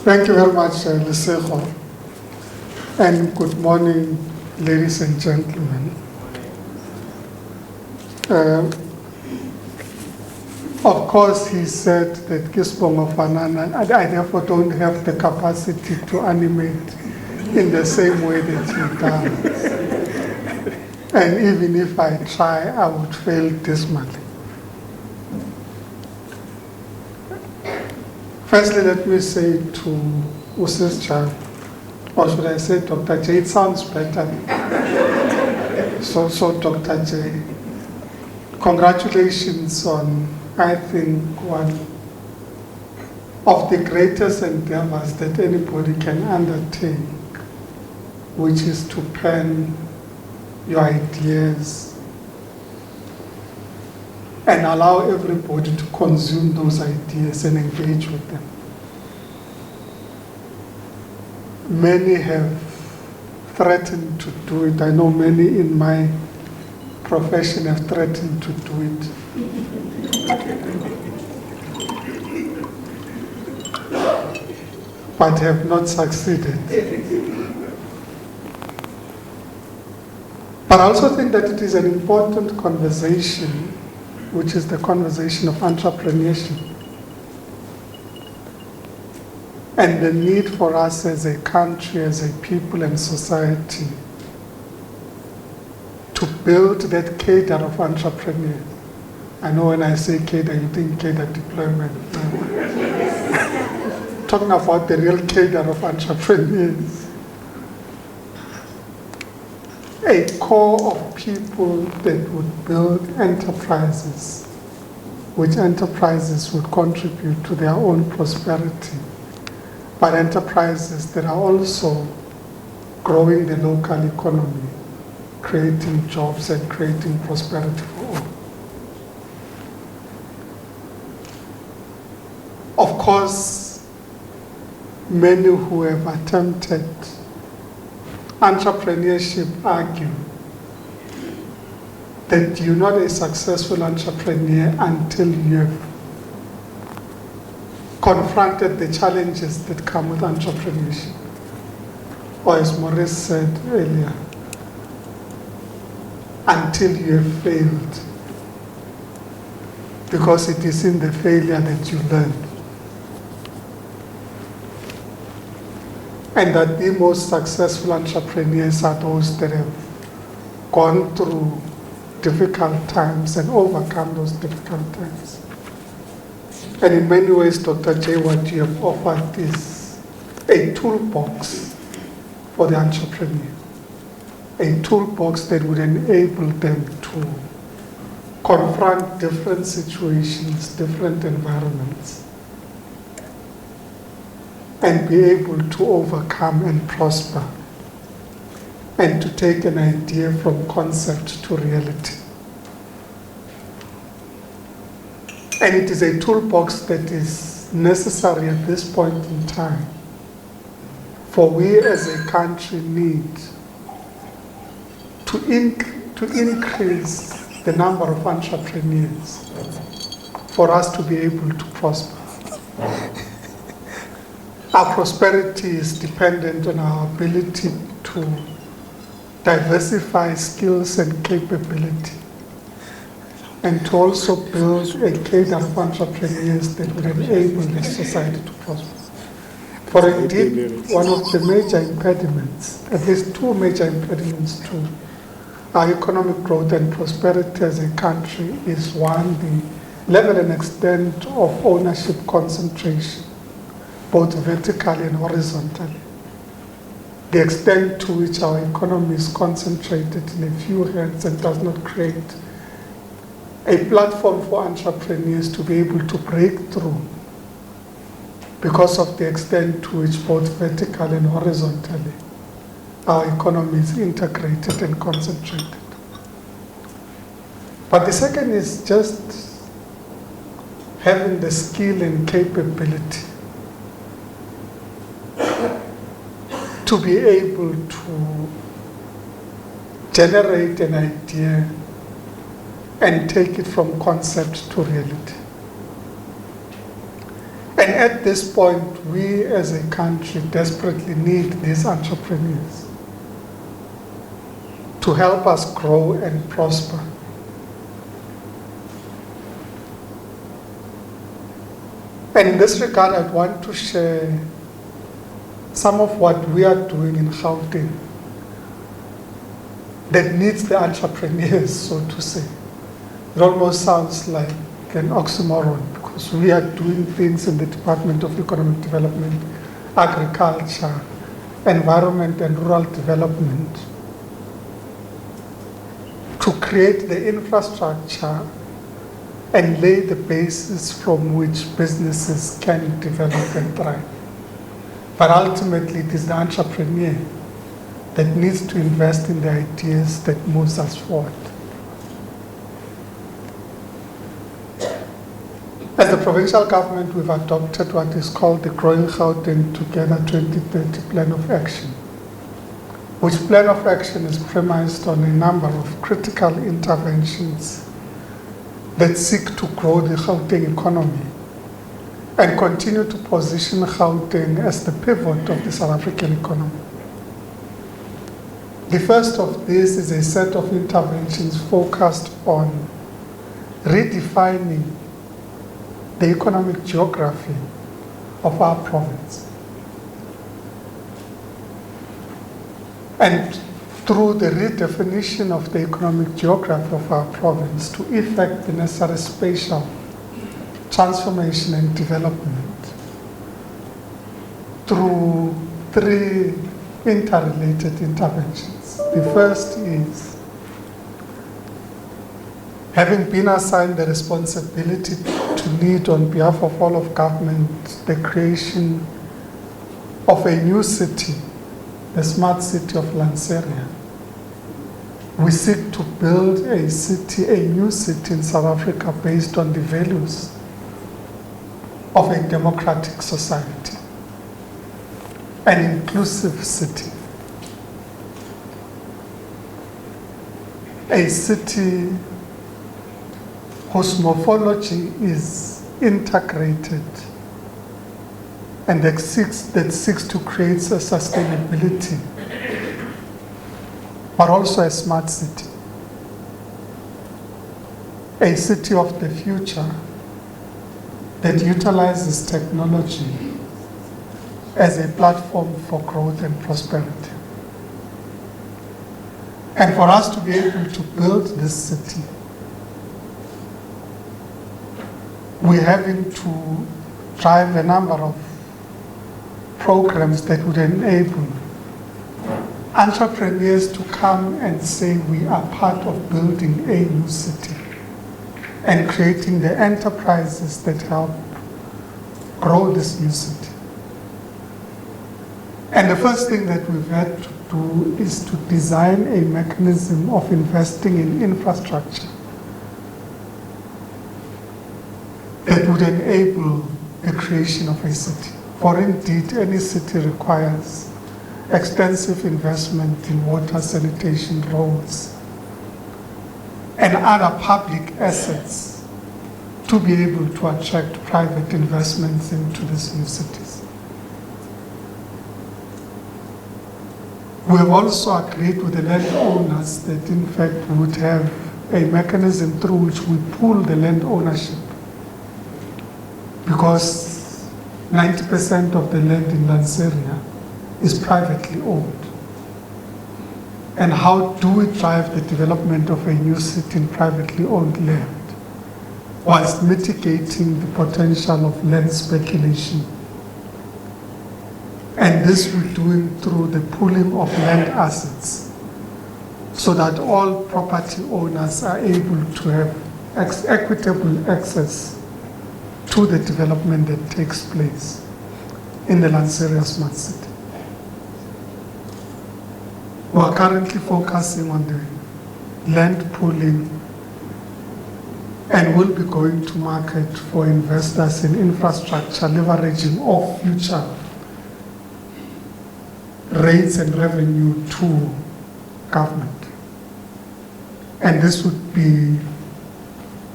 Thank you very much, Lesego. And good morning, ladies and gentlemen. Of course, he said that Kispongo Fanana, I therefore don't have the capacity to animate in the same way that he does. And even if I try, I would fail dismally. Firstly, let me say to Usis Chan, or should I say Dr. J, it sounds better. So Dr. J, congratulations on, I think, one of the greatest endeavors that anybody can undertake, which is to pen your ideas and allow everybody to consume those ideas and engage with them. Many have threatened to do it. I know many in my profession have threatened to do it. But have not succeeded. But I also think that it is an important conversation, which is the conversation of entrepreneurship and the need for us as a country, as a people and society to build that cadre of entrepreneurs. I know when I say cadre, you think cadre deployment. Talking about the real cadre of entrepreneurs. A core of people that would build enterprises, which enterprises would contribute to their own prosperity, but enterprises that are also growing the local economy, creating jobs and creating prosperity for all. Of course, many who have attempted entrepreneurship argue that you're not a successful entrepreneur until you've confronted the challenges that come with entrepreneurship. Or as Maurice said earlier, until you have failed. Because it is in the failure that you learn. And that the most successful entrepreneurs are those that have gone through difficult times and overcome those difficult times. And in many ways, Dr. J, what you have offered is a toolbox for the entrepreneur. A toolbox that would enable them to confront different situations, different environments, and be able to overcome and prosper, and to take an idea from concept to reality. And it is a toolbox that is necessary at this point in time, for we as a country need to increase the number of entrepreneurs for us to be able to prosper. Our prosperity is dependent on our ability to diversify skills and capability, and to also build a cadre of entrepreneurs that will enable the society to prosper. For indeed, one of the major impediments, at least two major impediments to our economic growth and prosperity as a country is one, the level and extent of ownership concentration, both vertically and horizontally. The extent to which our economy is concentrated in a few hands and does not create a platform for entrepreneurs to be able to break through because of the extent to which both vertically and horizontally our economy is integrated and concentrated. But the second is just having the skill and capability to be able to generate an idea and take it from concept to reality. And at this point, we as a country desperately need these entrepreneurs to help us grow and prosper. And in this regard, I'd want to share some of what we are doing in Gauteng that needs the entrepreneurs, so to say. It almost sounds like an oxymoron because we are doing things in the Department of Economic Development, Agriculture, Environment and Rural Development to create the infrastructure and lay the basis from which businesses can develop and thrive. But ultimately, it is the entrepreneur that needs to invest in the ideas that moves us forward. As the provincial government, we've adopted what is called the Growing Gauteng Together 2030 Plan of Action, which plan of action is premised on a number of critical interventions that seek to grow the Gauteng economy and continue to position Gauteng as the pivot of the South African economy. The first of these is a set of interventions focused on redefining the economic geography of our province. And through the redefinition of the economic geography of our province to effect the necessary spatial transformation and development through three interrelated interventions. The first is having been assigned the responsibility to lead on behalf of all of government the creation of a new city, the smart city of Lanseria. We seek to build a city, a new city in South Africa based on the values of a democratic society, an inclusive city, a city whose morphology is integrated and that seeks to create a sustainability, but also a smart city, a city of the future that utilizes technology as a platform for growth and prosperity. And for us to be able to build this city, we're having to drive a number of programs that would enable entrepreneurs to come and say we are part of building a new city and creating the enterprises that help grow this new city. And the first thing that we've had to do is to design a mechanism of investing in infrastructure that would enable the creation of a city. For indeed, any city requires extensive investment in water, sanitation, roads, and other public assets to be able to attract private investments into these new cities. We have also agreed with the landowners that in fact we would have a mechanism through which we pool the land ownership, because 90% of the land in Lanseria is privately owned. And how do we drive the development of a new city in privately owned land whilst mitigating the potential of land speculation? And this we're doing through the pooling of land assets so that all property owners are able to have equitable access to the development that takes place in the Lanseria Smart City. We are currently focusing on the land pooling and will be going to market for investors in infrastructure, leveraging of future rates and revenue to government. And this would be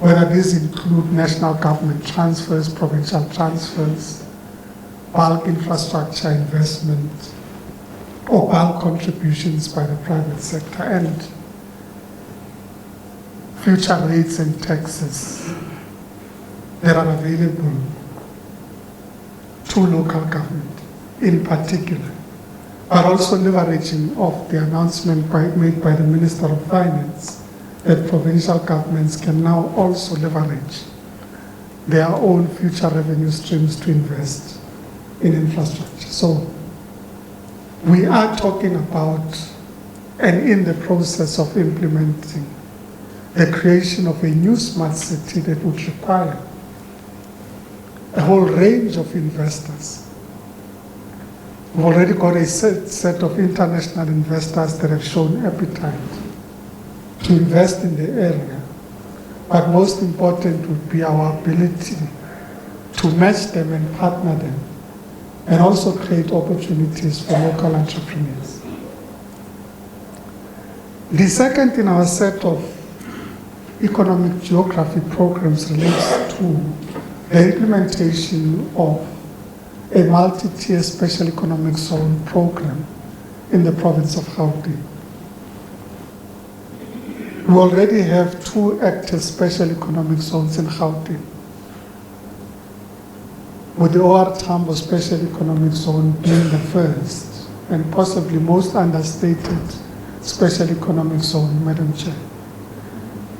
whether these include national government transfers, provincial transfers, bulk infrastructure investment, or bulk contributions by the private sector, and future rates and taxes that are available to local government in particular, but also leveraging of the announcement made by the Minister of Finance that provincial governments can now also leverage their own future revenue streams to invest in infrastructure. So we are talking about and in the process of implementing the creation of a new smart city that would require a whole range of investors. We've already got a set of international investors that have shown appetite to invest in the area. But most important would be our ability to match them and partner them, and also create opportunities for local entrepreneurs. The second in our set of economic geography programs relates to the implementation of a multi-tier special economic zone program in the province of Gauteng. We already have 2 active special economic zones in Gauteng, with the OR Tambo Special Economic Zone being the first and possibly most understated special economic zone, Madam Chair.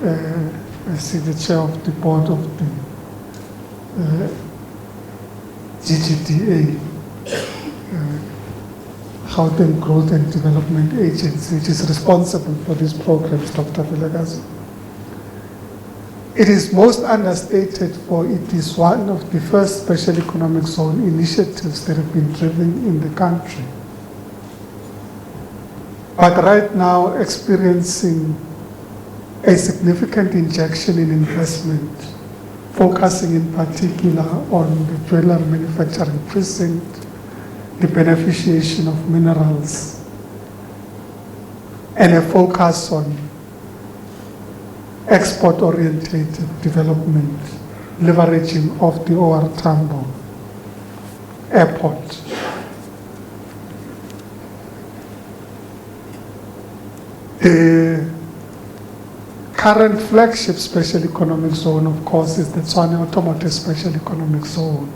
I see the chair of the board of the GGDA, Gauteng Growth and Development Agency, which is responsible for these programs, Dr. Vilakazi. It is most understated, for it is one of the first special economic zone initiatives that have been driven in the country. But right now experiencing a significant injection in investment, focusing in particular on the jewelry manufacturing precinct, the beneficiation of minerals, and a focus on export-oriented development, leveraging of the OR Tambo Airport. The current flagship special economic zone, of course, is the Tshwane Automotive Special Economic Zone,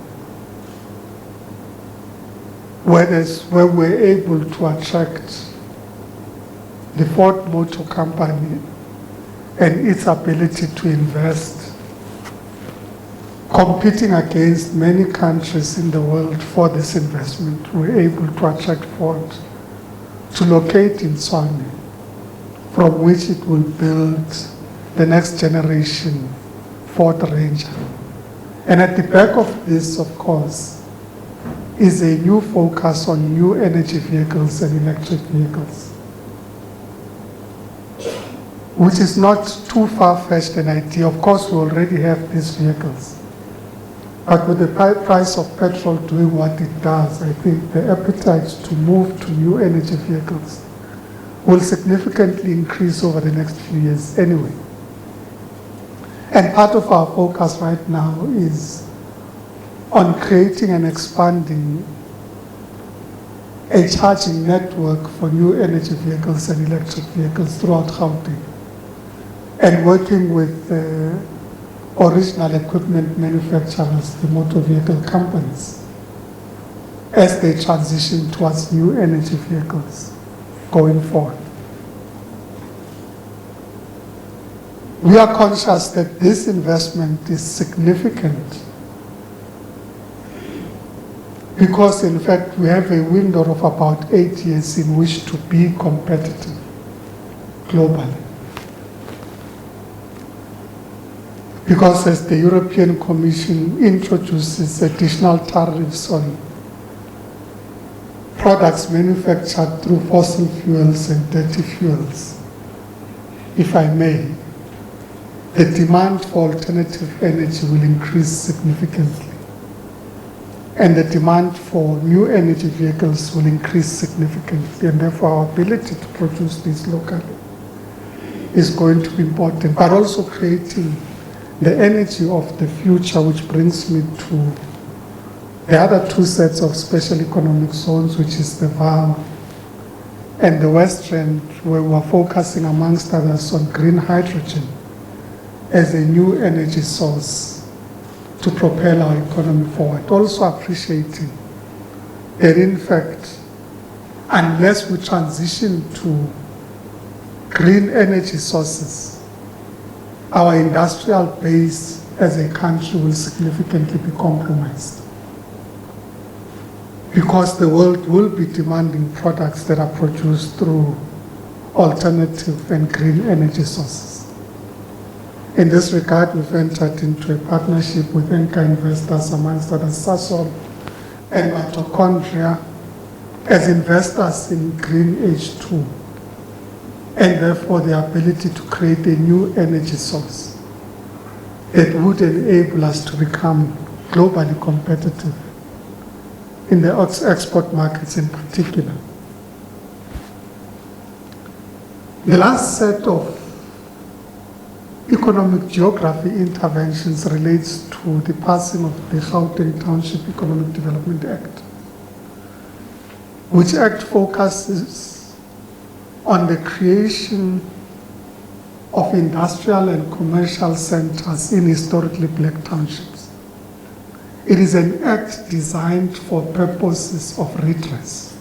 where we're able to attract the Ford Motor Company and its ability to invest, competing against many countries in the world for this investment. We're able to attract Ford to locate in Tshwane, from which it will build the next generation Ford Ranger. And at the back of this, of course, is a new focus on new energy vehicles and electric vehicles, which is not too far-fetched an idea. Of course, we already have these vehicles. But with the price of petrol doing what it does, I think the appetite to move to new energy vehicles will significantly increase over the next few years anyway. And part of our focus right now is on creating and expanding a charging network for new energy vehicles and electric vehicles throughout Gauteng, and working with original equipment manufacturers, the motor vehicle companies, as they transition towards new energy vehicles going forward. We are conscious that this investment is significant because, in fact, we have a window of about 8 years in which to be competitive globally. Because as the European Commission introduces additional tariffs on products manufactured through fossil fuels and dirty fuels, if I may, the demand for alternative energy will increase significantly. And the demand for new energy vehicles will increase significantly, and therefore our ability to produce these locally is going to be important, but also creating the energy of the future, which brings me to the other two sets of special economic zones, which is the VAR and the West Rand, where we're focusing amongst others on green hydrogen as a new energy source to propel our economy forward. Also appreciating that in fact, unless we transition to green energy sources, our industrial base as a country will significantly be compromised, because the world will be demanding products that are produced through alternative and green energy sources. In this regard, we've entered into a partnership with Enka investors, amongst others, Sasol and Mitochondria, as investors in Green H2, and therefore the ability to create a new energy source that would enable us to become globally competitive in the export markets in particular. The last set of economic geography interventions relates to the passing of the Gauteng Township Economic Development Act, which act focuses on the creation of industrial and commercial centers in historically black townships. It is an act designed for purposes of redress.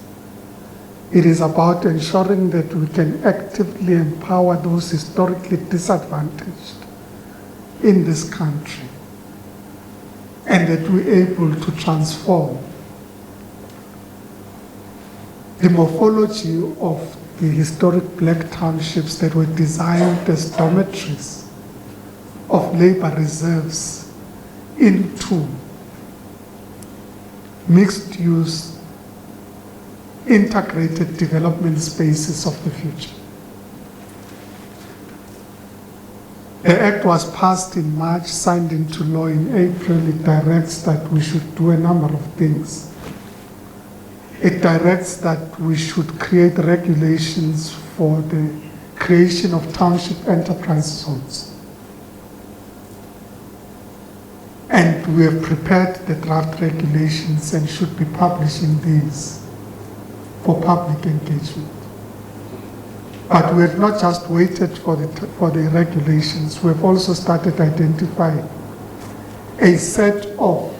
It is about ensuring that we can actively empower those historically disadvantaged in this country, and that we're able to transform the morphology of the historic black townships that were designed as dormitories of labor reserves into mixed-use, integrated development spaces of the future. The Act was passed in March, signed into law in April. It directs that we should do a number of things. It directs that we should create regulations for the creation of township enterprise zones. And we have prepared the draft regulations and should be publishing these for public engagement. But we have not just waited for the regulations, we have also started identifying a set of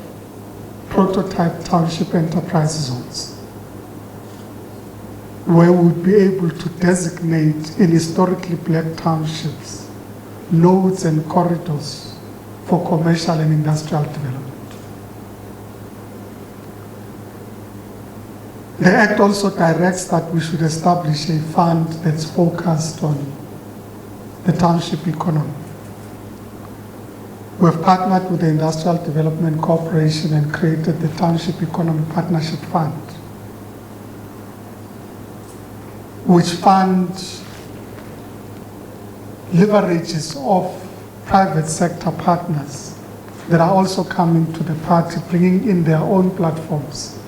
prototype township enterprise zones where we would be able to designate in historically black townships nodes and corridors for commercial and industrial development. The Act also directs that we should establish a fund that's focused on the township economy. We've partnered with the Industrial Development Corporation and created the Township Economy Partnership Fund, which fund leverages off private sector partners that are also coming to the party, bringing in their own platforms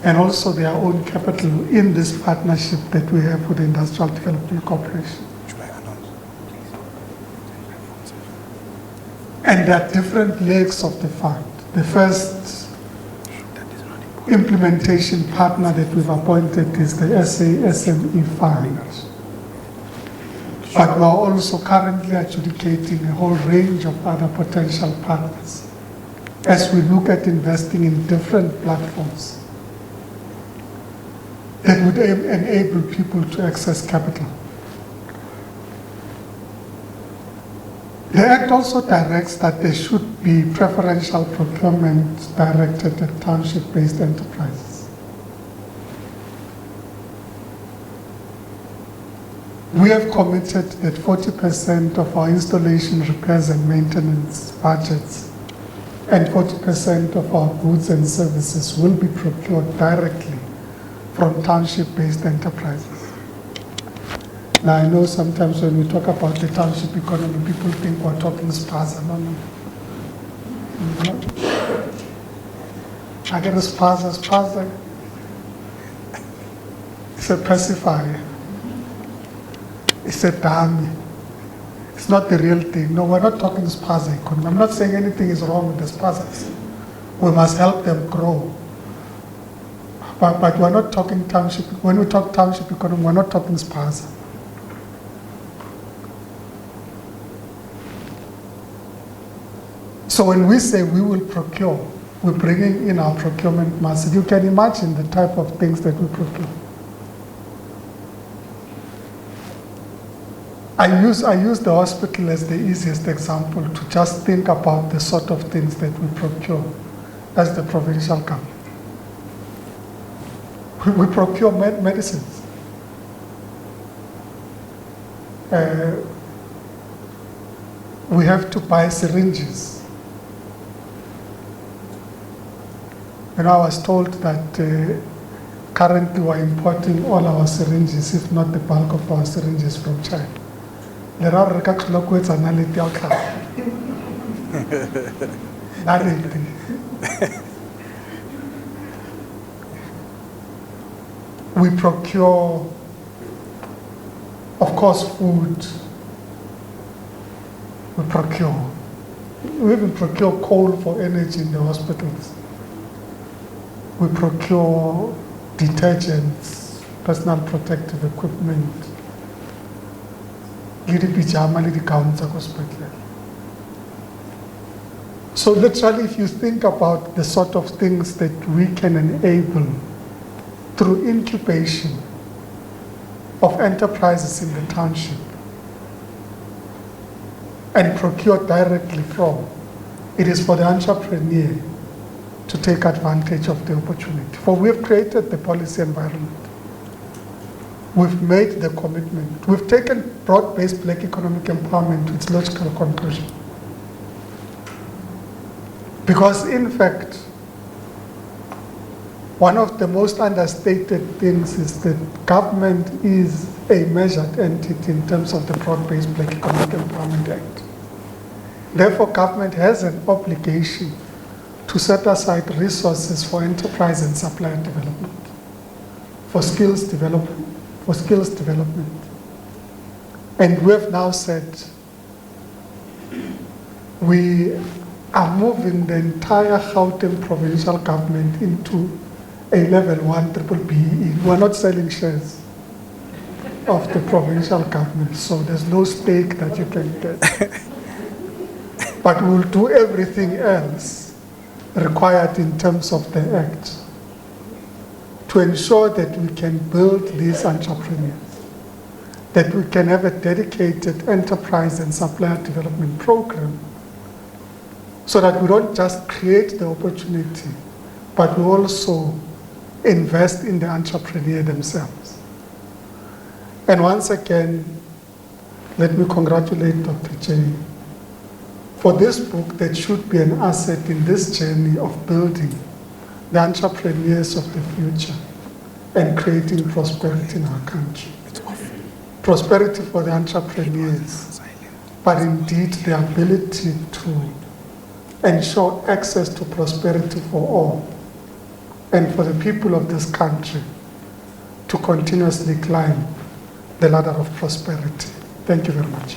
and also their own capital in this partnership that we have with the Industrial Development Corporation. And there are different legs of the fund. The first implementation partner that we've appointed is the SME Fund. But we're also currently adjudicating a whole range of other potential partners as we look at investing in different platforms that would enable people to access capital. The Act also directs that there should be preferential procurement directed at township-based enterprises. We have committed that 40% of our installation, repairs and maintenance budgets and 40% of our goods and services will be procured directly from township-based enterprises. Now, I know sometimes when we talk about the township economy, people think we're talking spaza. No. I get a spaza. It's a pacifier. It's a dummy. It's not the real thing. No, we're not talking spaza economy. I'm not saying anything is wrong with the spazas. We must help them grow. But we're not talking township. When we talk township economy, we're not talking spaza. So when we say we will procure, we're bringing in our procurement muscle. You can imagine the type of things that we procure. I use the hospital as the easiest example to just think about the sort of things that we procure as the provincial government. We procure medicines. We have to buy syringes. I was told that currently we're importing all our syringes, if not the bulk of our syringes, from China. We procure, of course, food. We even procure coal for energy in the hospitals. We procure detergents, personal protective equipment, so literally, if you think about the sort of things that we can enable through incubation of enterprises in the township and procure directly from, it is for the entrepreneur to take advantage of the opportunity. For we have created the policy environment. We've made the commitment. We've taken broad-based black economic empowerment to its logical conclusion. Because in fact, one of the most understated things is that government is a measured entity in terms of the broad-based black economic empowerment act. Therefore, government has an obligation to set aside resources for enterprise and supplier development, for skills development. And we have now said we are moving the entire Gauteng provincial government into a level 1 BBBE. We're not selling shares of the provincial government, so there's no stake that you can get. But we'll do everything else required in terms of the act to ensure that we can build these entrepreneurs, that we can have a dedicated enterprise and supplier development program so that we don't just create the opportunity, but we also invest in the entrepreneur themselves. And once again, let me congratulate Dr. J for this book that should be an asset in this journey of building the entrepreneurs of the future and creating prosperity in our country. Prosperity for the entrepreneurs, but indeed the ability to ensure access to prosperity for all and for the people of this country to continuously climb the ladder of prosperity. Thank you very much.